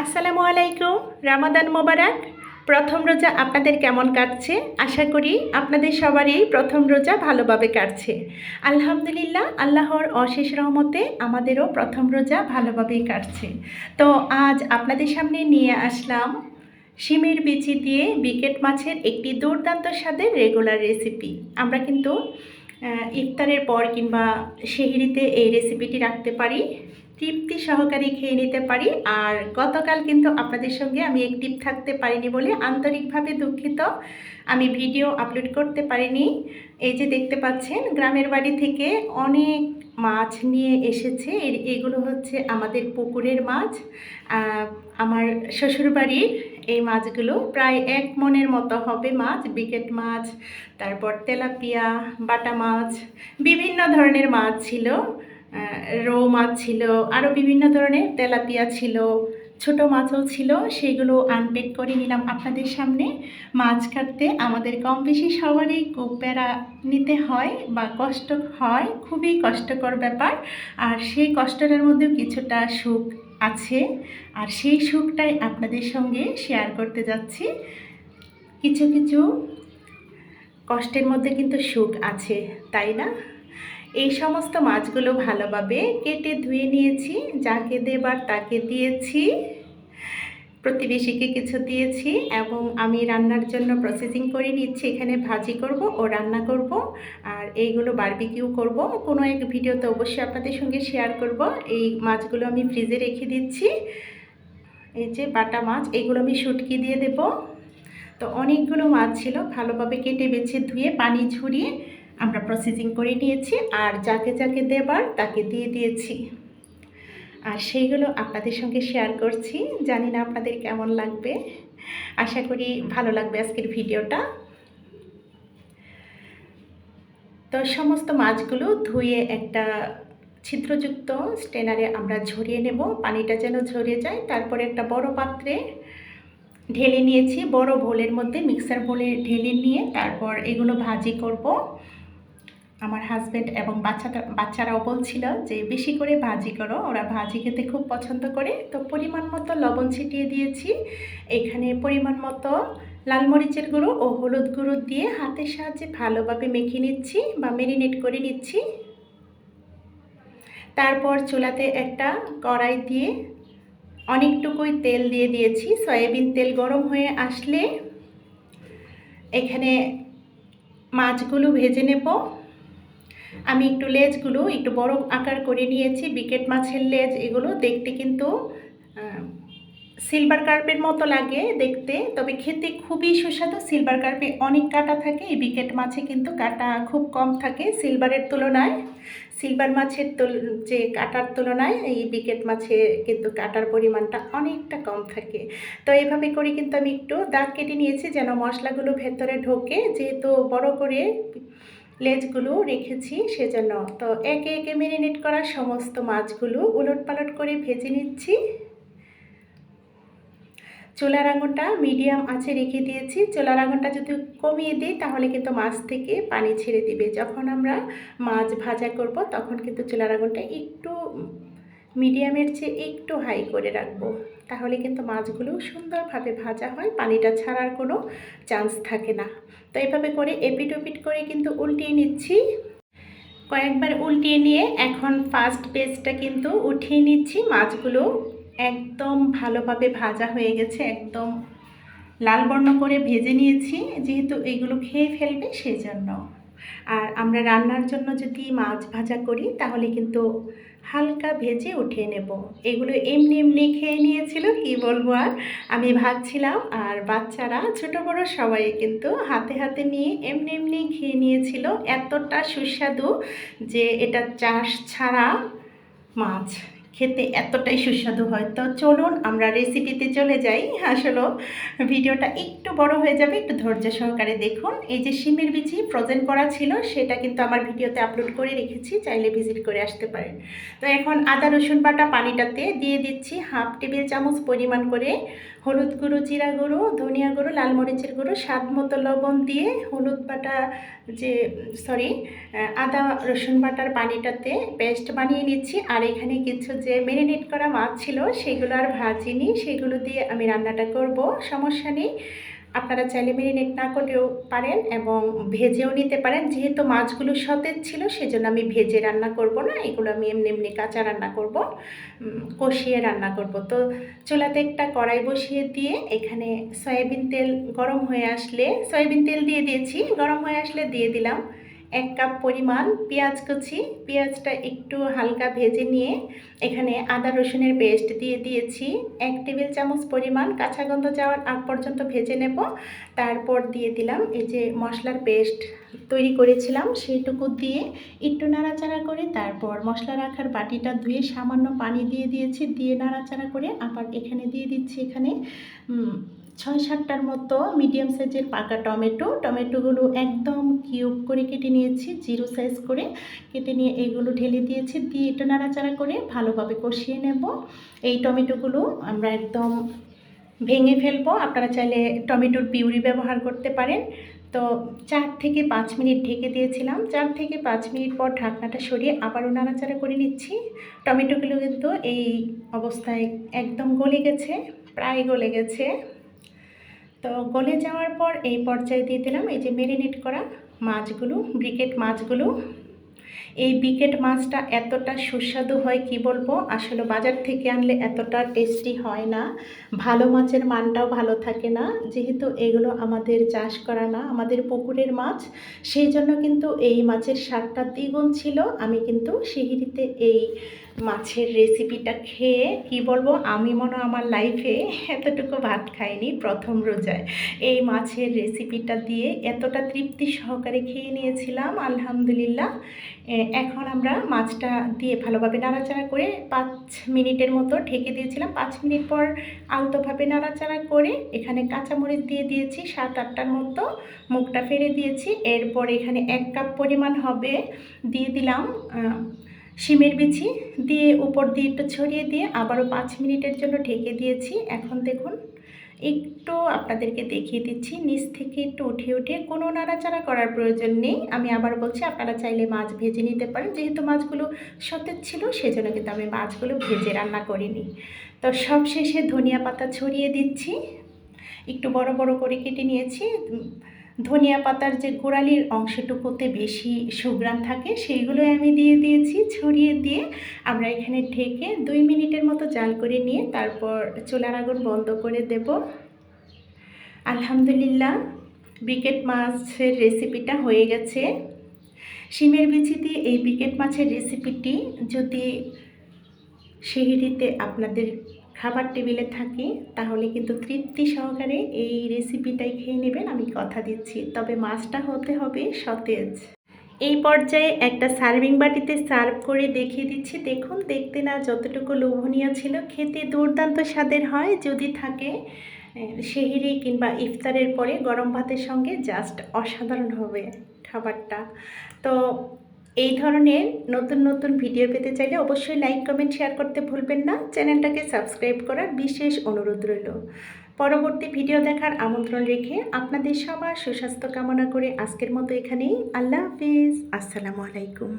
আসসালামু আলাইকুম। রামাদান মোবারক। প্রথম রোজা আপনাদের কেমন কাটছে? আশা করি আপনাদের সবারই প্রথম রোজা ভালোভাবে কাটছে। আলহামদুলিল্লাহ, আল্লাহর অশেষ রহমতে আমাদেরও প্রথম রোজা ভালোভাবেই কাটছে। তো আজ আপনাদের সামনে নিয়ে আসলাম শিমের বিচি দিয়ে বিকেট মাছের একটি দুর্দান্ত স্বাদের রেগুলার রেসিপি। আমরা কিন্তু ইফতারের পর কিংবা সেহরিতে এই রেসিপিটি রাখতে পারি, তৃপ্তি সহকারে খেয়ে নিতে পারি। আর গতকাল কিন্তু আপনাদের সঙ্গে আমি অ্যাক্টিভ থাকতে পারিনি বলে আন্তরিকভাবে দুঃখিত, আমি ভিডিও আপলোড করতে পারিনি। এই যে দেখতে পাচ্ছেন, গ্রামের বাড়ি থেকে অনেক মাছ নিয়ে এসেছে। এগুলো হচ্ছে আমাদের পুকুরের মাছ। আমার শ্বশুরবাড়ির এই মাছগুলো প্রায় 1 মনের মতো হবে মাছ। বিকেট মাছ, তারপর তেলাপিয়া, বাটা মাছ, বিভিন্ন ধরনের মাছ ছিল। রৌ মাছ ছিল, আরও বিভিন্ন ধরনের তেলাপিয়া ছিল, ছোট মাছও ছিল। সেগুলো আনপ্যাক করে নিলাম আপনাদের সামনে। মাছ কাটতে আমাদের কম বেশি সবারই খুব প্যারা নিতে হয় বা কষ্ট হয়, খুবই কষ্টকর ব্যাপার। আর সেই কষ্টের মধ্যেও কিছুটা সুখ আছে, আর সেই সুখটাই আপনাদের সঙ্গে শেয়ার করতে যাচ্ছি। কিছু কিছু কষ্টের মধ্যে কিন্তু সুখ আছে, তাই না? এই সমস্ত মাছগুলো ভালোভাবে কেটে ধুয়ে নিয়েছি, যাকে দেবার তাকে দিয়েছি, প্রতিবেশীকে কিছু দিয়েছি, এবং আমি রান্নার জন্য প্রসেসিং করে নিচ্ছি। এখানে ভাজি করব ও রান্না করব, আর এইগুলো বারবিকিউ করব। কোনো এক ভিডিওতে অবশ্যই আপনাদের সঙ্গে শেয়ার করব। এই মাছগুলো আমি ফ্রিজে রেখে দিচ্ছি। এই যে বাটা মাছ, এগুলো আমি শুটকি দিয়ে দেব। তো অনেকগুলো মাছ ছিল, ভালোভাবে কেটে বেছে ধুয়ে পানি ঝরিয়ে আমরা প্রসেসিং করে নিয়েছি, আর যাকে যাকে দেবার তাকে দিয়ে দিয়েছি। আর সেইগুলো আপনাদের সঙ্গে শেয়ার করছি। জানি না আপনাদের কেমন লাগবে, আশা করি ভালো লাগবে আজকের ভিডিওটা। তো সমস্ত মাছগুলো ধুয়ে একটা ছিদ্রযুক্ত স্ট্রেনারে আমরা ঝরিয়ে নেব, পানিটা যেন ঝরিয়ে যায়। তারপরে একটা বড় পাত্রে ঢেলে নিয়েছি, বড় বোলের মধ্যে, মিক্সার বোলে ঢেলে নিয়ে তারপর এগুলো ভাজি করব। আমার হাজব্যান্ড এবং বাচ্চারাও বলছিল যে বেশি করে ভাজি করো, ওরা ভাজি খেতে খুব পছন্দ করে। তো পরিমাণ মতো লবণ ছিটিয়ে দিয়েছি, এখানে পরিমাণ মতো লাল মরিচের গুঁড়ো ও হলুদ গুঁড়ো দিয়ে হাতের সাহায্যে ভালোভাবে মেখে নিচ্ছি বা ম্যারিনেট করে নিচ্ছি। তারপর চুলাতে একটা কড়াই দিয়ে অনেকটুকুই তেল দিয়ে দিয়েছি। সয়াবিন তেল গরম হয়ে আসলে এখানে মাছগুলো ভেজে নেব। আমি একটু লেজগুলো একটু বড় আকার করে নিয়েছি। বিকেট মাছের লেজ এগুলো দেখতে কিন্তু সিলভার কার্পের মতো লাগে দেখতে, তবে খেতে খুবই সুস্বাদু। সিলভার কার্পে অনেক কাঁটা থাকে, এই বিকেট মাছে কিন্তু কাঁটা খুব কম থাকে সিলভারের তুলনায়। সিলভার মাছের যে কাঁটার তুলনায় এই বিকেট মাছে কিন্তু কাঁটার পরিমাণটা অনেকটা কম থাকে। তো এইভাবে করে কিন্তু আমি একটু দাগ কেটে নিয়েছি যেন মশলাগুলো ভেতরে ঢোকে, যেহেতু বড় করে লেজগুলো রেখেছি সেজন্য। তো একে একে ম্যারিনেট করা সমস্ত মাছগুলো উলটপালট করে ভেজে নিচ্ছি। চুলার আগুনটা মিডিয়াম আঁচে রেখে দিয়েছি। চুলার আগুনটা যদি কমিয়ে দিই তাহলে কিন্তু মাছ থেকে পানি ছেড়ে দিবে। যখন আমরা মাছ ভাজা করব তখন কিন্তু চুলার আগুনটা একটু মিডিয়ামের চেয়ে একটু হাই করে রাখবো, তাহলে কিন্তু মাছগুলো সুন্দরভাবে ভাজা হয়, পানিটা ছাড়ার কোনো চান্স থাকে না। তো এভাবে করে এপিট ওপিট করে কিন্তু উল্টিয়ে নিচ্ছি। কয়েকবার উল্টিয়ে নিয়ে এখন ফার্স্ট পেজটা কিন্তু উঠিয়ে নিচ্ছি। মাছগুলো একদম ভালোভাবে ভাজা হয়ে গেছে, একদম লাল বর্ণ করে ভেজে নিয়েছি, যেহেতু এগুলো খেয়ে ফেলবে সেই জন্য। আর আমরা রান্নার জন্য যদি মাছ ভাজা করি তাহলে কিন্তু হালকা ভেজে উঠিয়ে নেব। এগুলো এমনি এমনি খেয়ে নিয়েছিল, কি বলবো আর। আমি ভাজছিলাম আর বাচ্চারা ছোট বড় সবাই কিন্তু হাতে হাতে নিয়ে এমনি এমনি খেয়ে নিয়েছিল। এতটা সুস্বাদু যে এটা চাষ ছাড়া মাছ খেতে এতটাই সুস্বাদু হয়। তো চলুন আমরা রেসিপিতে চলে যাই। আসলে ভিডিওটা একটু বড় হয়ে যাবে, একটু ধৈর্য সহকারে দেখুন। এই যে শিমের বিচি ফ্রোজেন করা ছিল সেটা কিন্তু আমার ভিডিওতে আপলোড করে রেখেছি, চাইলে ভিজিট করে আসতে পারেন। তো এখন আদা রসুন বাটা পানিটাতে দিয়ে দিচ্ছি 1/2 টেবিল চামচ পরিমাণ করে হলুদ গুঁড়ো, জিরা গুঁড়ো, ধনিয়া গুঁড়ো, লাল মরিচের গুঁড়ো, স্বাদ মতো লবণ দিয়ে হলুদ বাটা আদা রসুন বাটার পানিটাতে পেস্ট বানিয়ে নিচ্ছি। আর এখানে কিছু যে যে ম্যারিনেট করা মাছ ছিল সেগুলো আর ভাজিনি, সেগুলো দিয়ে আমি রান্নাটা করব। সমস্যা নেই, আপনারা চাইলে ম্যারিনেট না করলেও পারেন এবং ভেজেও নিতে পারেন। যেহেতু মাছগুলো সতেজ ছিল সেজন্য আমি ভেজে রান্না করব না, এগুলো আমি এমনি এমনি কাঁচা রান্না করব, কষিয়ে রান্না করব। তো চুলাতে একটা কড়াই বসিয়ে দিয়ে এখানে সয়াবিন তেল গরম হয়ে আসলে সয়াবিন তেল দিয়ে দিয়েছি, গরম হয়ে আসলে দিয়ে দিলাম 1 কাপ পরিমাণ পেঁয়াজ কুচি। পেঁয়াজটা একটু হালকা ভেজে নিয়ে এখানে আদা রসুনের পেস্ট দিয়ে দিয়েছি 1 টেবিল চামচ পরিমাণ, কাঁচা গন্ধ যাওয়ার আগ পর্যন্ত ভেজে নেব। তারপর দিয়ে দিলাম এই যে মশলার পেস্ট তৈরি করেছিলাম সেইটুকু দিয়ে একটু নাড়াচাড়া করে তারপর মশলা রাখার বাটিটা ধুয়ে সামান্য পানি দিয়ে দিয়েছি, দিয়ে নাড়াচাড়া করে আবার এখানে দিয়ে দিচ্ছি এখানে 6-7টার মতো মিডিয়াম সাইজের পাকা টমেটোগুলো একদম কিউব করে কেটে নিয়েছি, 0 সাইজ করে কেটে নিয়ে এগুলো ঢেলে দিয়েছি, দিয়ে একটু নাড়াচাড়া করে ভালোভাবে কষিয়ে নেব। এই টমেটোগুলো আমরা একদম ভেঙে ফেলবো, আপনারা চাইলে টমেটোর পিউরি ব্যবহার করতে পারেন। তো 4 থেকে 5 মিনিট ঢেকে দিয়েছিলাম, 4 থেকে 5 মিনিট পর ঢাকনাটা সরিয়ে আবারও নাড়াচাড়া করে নিচ্ছি। টমেটোগুলো কিন্তু এই অবস্থায় একদম গলে গেছে, প্রায় গলে গেছে। তো গলে যাওয়ার পর এই পর্যায়ে দিয়ে দিলাম এই যে ম্যারিনেট করা মাছগুলো, ব্রিকেট মাছগুলো। এই ব্রিকেট মাছটা এতটা সুস্বাদু হয় কি বলবো, আসলে বাজার থেকে আনলে এতটা টেস্টি হয় না, ভালো মাছের মানটাও ভালো থাকে না। যেহেতু এগুলো আমাদের চাষ করা না, আমাদের পুকুরের মাছ, সেই জন্য কিন্তু এই মাছের স্বাদটা দ্বিগুণ ছিল। আমি কিন্তু সিঁড়িতে এই মাছের রেসিপিটা খেয়ে কি বলবো, আমি মনে হয় আমার লাইফে এতটুকু ভাত খাইনি প্রথম রোজায়। এই মাছের রেসিপিটা দিয়ে এতটা তৃপ্তি সহকারে খেয়ে নিয়েছিলাম, আলহামদুলিল্লাহ। এখন আমরা মাছটা দিয়ে ভালোভাবে নাড়াচাড়া করে 5 মিনিটের মতো ঢেকে দিয়েছিলাম। 5 মিনিট পর আলতোভাবে নাড়াচাড়া করে এখানে কাঁচামরিচ দিয়ে দিয়েছি 7-8টার মতো, মুখটা ফেলে দিয়েছি। এরপর এখানে 1 কাপ পরিমাণ হবে, দিয়ে দিলাম শিমের বিচি, দিয়ে উপর দিয়ে একটু ছড়িয়ে দিয়ে আবারও 5 মিনিটের জন্য ঢেকে দিয়েছি। এখন দেখুন একটু আপনাদেরকে দেখিয়ে দিচ্ছি, নিচ থেকে একটু উঠিয়ে উঠিয়ে, কোনো নাড়াচাড়া করার প্রয়োজন নেই। আমি আবার বলছি, আপনারা চাইলে মাছ ভেজে নিতে পারেন, যেহেতু মাছগুলো সতেজ ছিল সেজন্য কিন্তু আমি মাছগুলো ভেজে রান্না করিনি। তো সবশেষে ধনিয়া পাতা ছড়িয়ে দিচ্ছি, একটু বড় বড় করে কেটে নিয়েছি। ধনিয়া পাতার যে গোড়ালির অংশটুকুতে বেশি সুঘ্রাণ থাকে সেইগুলোই আমি দিয়ে দিয়েছি। ছড়িয়ে দিয়ে আমরা এখানে ঢেকে 2 মিনিটের মতো জাল করে নিয়ে তারপর চুলার আগুন বন্ধ করে দেব। আলহামদুলিল্লাহ, ব্রিকেট মাছের রেসিপিটা হয়ে গেছে। শিমের বিচি দিয়ে এই ব্রিকেট মাছের রেসিপিটি যদি সেহরিতে আপনাদের খাবার টেবিলে থাকে তাহলে কিন্তু তৃপ্তি সহকারে এই রেসিপিটাই খেয়ে নেবেন, আমি কথা দিচ্ছি। তবে মাছটা হতে হবে সতেজ। এই পর্যায়ে একটা সার্ভিং বাটিতে সার্ভ করে দেখিয়ে দিচ্ছি। দেখুন, দেখতে না যতটুকু লোভনীয় ছিল, খেতে দুর্দান্ত স্বাদের হয়। যদি থাকে সেহরি কিংবা ইফতারের পরে গরম ভাতের সঙ্গে জাস্ট অসাধারণ হবে খাবারটা। তো এই ধরনের নতুন নতুন ভিডিও পেতে চাইলে অবশ্যই লাইক, কমেন্ট, শেয়ার করতে ভুলবেন না। চ্যানেলটাকে সাবস্ক্রাইব করার বিশেষ অনুরোধ রইল। পরবর্তী ভিডিও দেখার আমন্ত্রণ রেখে আপনাদের সবার সুস্বাস্থ্য কামনা করে আজকের মতো এখানেই। আল্লাহ হাফিজ, আসসালামু আলাইকুম।